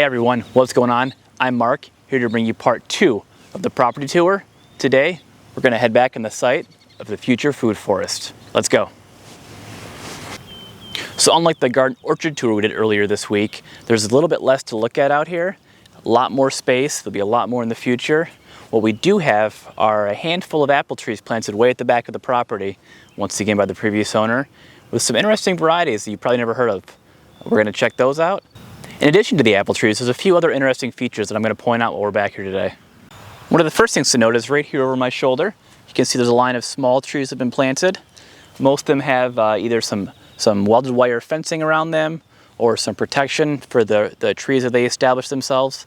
Hey everyone, what's going on? I'm Mark, here to bring you part 2 of the property tour. Today, we're going to head back on the site of the future food forest. Let's go. So unlike the garden orchard tour we did earlier this week, there's a little bit less to look at out here. A lot more space, there'll be a lot more in the future. What we do have are a handful of apple trees planted way at the back of the property, once again by the previous owner, with some interesting varieties that you probably never heard of. We're going to check those out. In addition to the apple trees, there's a few other interesting features that I'm going to point out while we're back here today. One of the first things to note is right here over my shoulder. You can see there's a line of small trees that have been planted. Most of them have either some welded wire fencing around them or some protection for the trees that they establish themselves.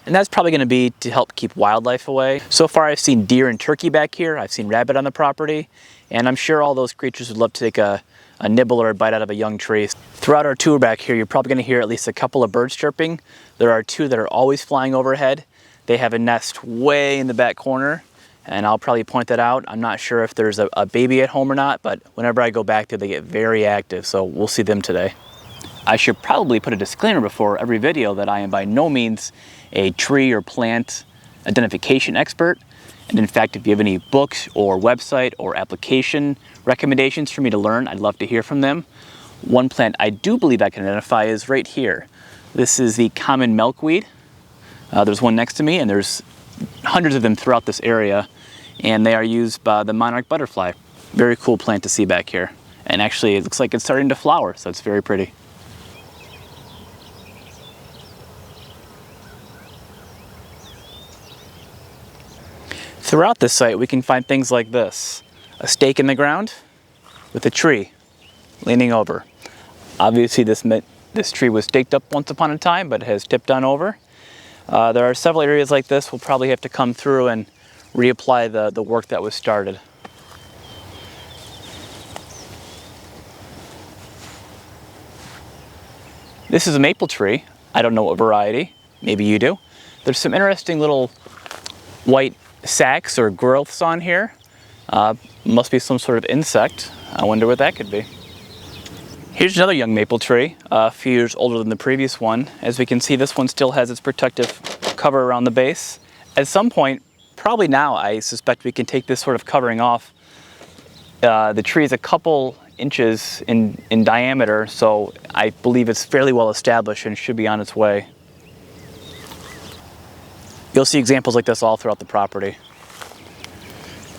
And that's probably going to be to help keep wildlife away. So far I've seen deer and turkey back here. I've seen rabbit on the property. And I'm sure all those creatures would love to take a nibble or a bite out of a young tree. Throughout our tour back here, you're probably going to hear at least a couple of birds chirping. There are two that are always flying overhead. They have a nest way in the back corner, and I'll probably point that out. I'm not sure if there's a baby at home or not, but whenever I go back there, they get very active, so we'll see them today. I should probably put a disclaimer before every video that I am by no means a tree or plant identification expert. And in fact, if you have any books or website or application recommendations for me to learn, I'd love to hear from them. One plant I do believe I can identify is right here. This is the common milkweed. There's one next to me, and there's hundreds of them throughout this area, and they are used by the monarch butterfly. Very cool plant to see back here. And actually, it looks like it's starting to flower, so it's very pretty. Throughout this site, we can find things like this. A stake in the ground with a tree leaning over. Obviously, this tree was staked up once upon a time, but has tipped on over. There are several areas like this. We'll probably have to come through and reapply the work that was started. This is a maple tree. I don't know what variety. Maybe you do. There's some interesting little white sacs or growths on here. Must be some sort of insect. I wonder what that could be. Here's another young maple tree, a few years older than the previous one. As we can see, this one still has its protective cover around the base. At some point, probably now, I suspect we can take this sort of covering off. The tree is a couple inches in diameter, so I believe it's fairly well established and should be on its way. You'll see examples like this all throughout the property.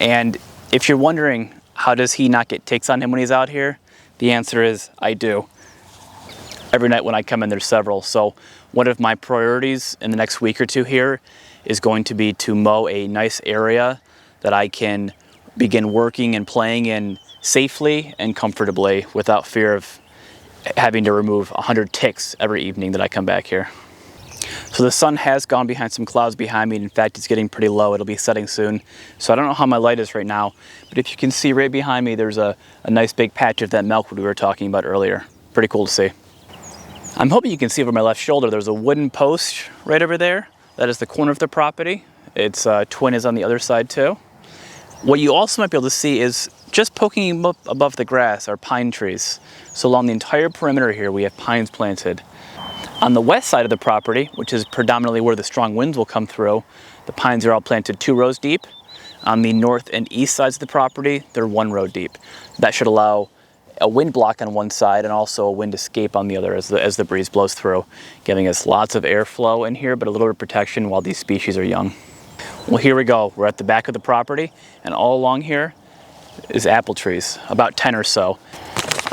And if you're wondering, how does he not get ticks on him when he's out here? The answer is, I do. Every night when I come in, there's several. So one of my priorities in the next week or two here is going to be to mow a nice area that I can begin working and playing in safely and comfortably without fear of having to remove 100 ticks every evening that I come back here. So the sun has gone behind some clouds behind me. In fact, it's getting pretty low. It'll be setting soon. So I don't know how my light is right now, but if you can see right behind me, there's a nice big patch of that milkweed we were talking about earlier. Pretty cool to see. I'm hoping you can see over my left shoulder, there's a wooden post right over there. That is the corner of the property. Its twin is on the other side too. What you also might be able to see is just poking up above the grass are pine trees. So along the entire perimeter here, we have pines planted. On the west side of the property, which is predominantly where the strong winds will come through, the pines are all planted 2 rows deep. On the north and east sides of the property, they're 1 row deep. That should allow a wind block on one side and also a wind escape on the other as the breeze blows through, giving us lots of airflow in here, but a little bit of protection while these species are young. Well, here we go. We're at the back of the property, and all along here is apple trees, about 10 or so.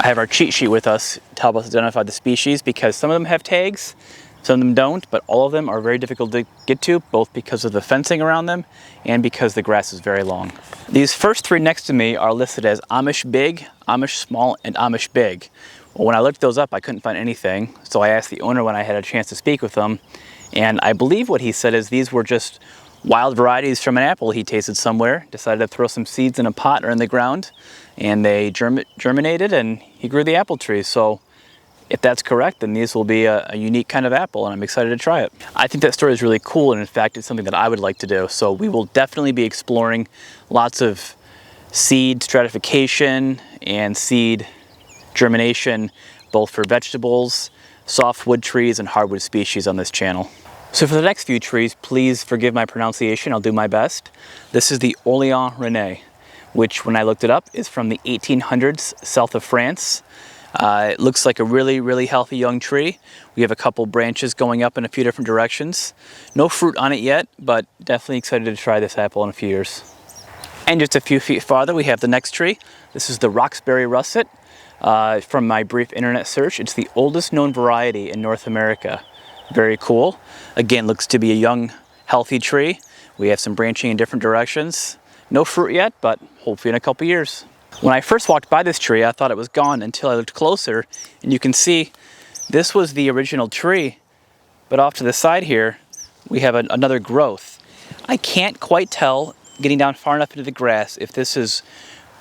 I have our cheat sheet with us to help us identify the species because some of them have tags, some of them don't, but all of them are very difficult to get to, both because of the fencing around them and because the grass is very long. These first 3 next to me are listed as Amish Big, Amish Small, and Amish Big. Well, when I looked those up, I couldn't find anything, so I asked the owner when I had a chance to speak with him, and I believe what he said is these were just wild varieties from an apple he tasted somewhere, decided to throw some seeds in a pot or in the ground, and they germinated, and he grew the apple tree. So if that's correct, then these will be a unique kind of apple, and I'm excited to try it. I think that story is really cool, and in fact, it's something that I would like to do. So we will definitely be exploring lots of seed stratification and seed germination, both for vegetables, softwood trees and hardwood species on this channel. So for the next few trees, please forgive my pronunciation, I'll do my best. This is the Orléans René, which when I looked it up is from the 1800s south of France. It looks like a really, really healthy young tree. We have a couple branches going up in a few different directions. No fruit on it yet, but definitely excited to try this apple in a few years. And just a few feet farther, we have the next tree. This is the Roxbury Russet. From my brief internet search, it's the oldest known variety in North America. Very cool. Again, looks to be a young, healthy tree. We have some branching in different directions. No fruit yet, but hopefully in a couple years. When I first walked by this tree, I thought it was gone until I looked closer, and you can see this was the original tree, but off to the side here, we have another growth. I can't quite tell, getting down far enough into the grass, if this is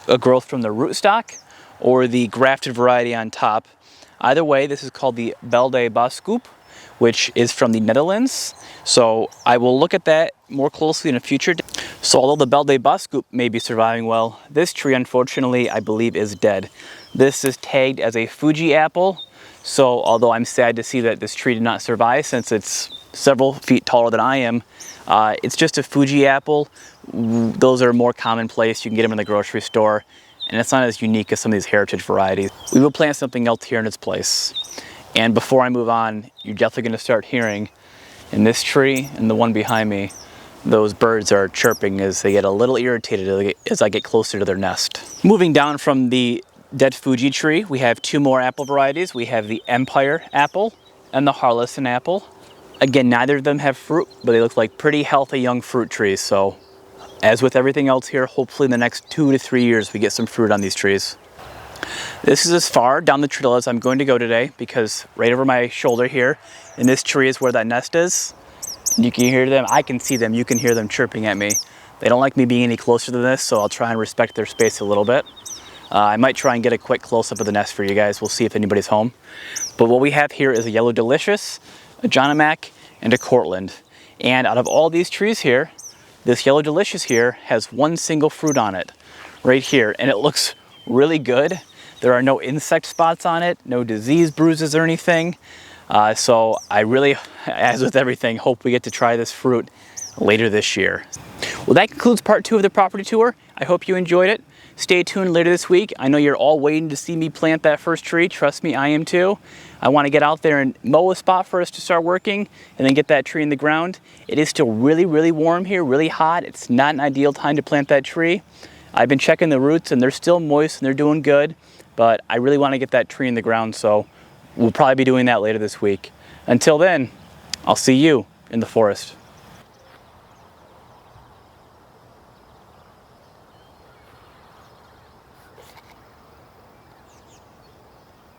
a growth from the rootstock or the grafted variety on top. Either way, this is called the Belle de Boskoop, which is from the Netherlands. So I will look at that more closely in a future day. So although the Belle de Boskoop may be surviving well, this tree unfortunately I believe is dead. This is tagged as a Fuji apple. So although I'm sad to see that this tree did not survive since it's several feet taller than I am, it's just a Fuji apple. Those are more commonplace. You can get them in the grocery store, and it's not as unique as some of these heritage varieties. We will plant something else here in its place. And before I move on, you're definitely going to start hearing in this tree and the one behind me, those birds are chirping as they get a little irritated as I get closer to their nest. Moving down from the dead Fuji tree, we have two more apple varieties. We have the Empire apple and the Harlesson apple. Again, neither of them have fruit, but they look like pretty healthy young fruit trees. So as with everything else here, hopefully in the next 2 to 3 years we get some fruit on these trees. This is as far down the trail as I'm going to go today, because right over my shoulder here in this tree is where that nest is. And you can hear them, I can see them, you can hear them chirping at me. They don't like me being any closer than this, so I'll try and respect their space a little bit. I might try and get a quick close-up of the nest for you guys. We'll see if anybody's home. But what we have here is a Yellow Delicious, a John O'Mac, and a Cortland. And out of all these trees here, this Yellow Delicious here has one single fruit on it, right here, and it looks really good. There are no insect spots on it, no disease bruises or anything. So I really, as with everything, hope we get to try this fruit later this year. Well, that concludes part 2 of the property tour. I hope you enjoyed it. Stay tuned later this week. I know you're all waiting to see me plant that first tree. Trust me, I am too. I want to get out there and mow a spot for us to start working and then get that tree in the ground. It is still really, really warm here, really hot. It's not an ideal time to plant that tree. I've been checking the roots and they're still moist and they're doing good, but I really want to get that tree in the ground, so we'll probably be doing that later this week. Until then, I'll see you in the forest.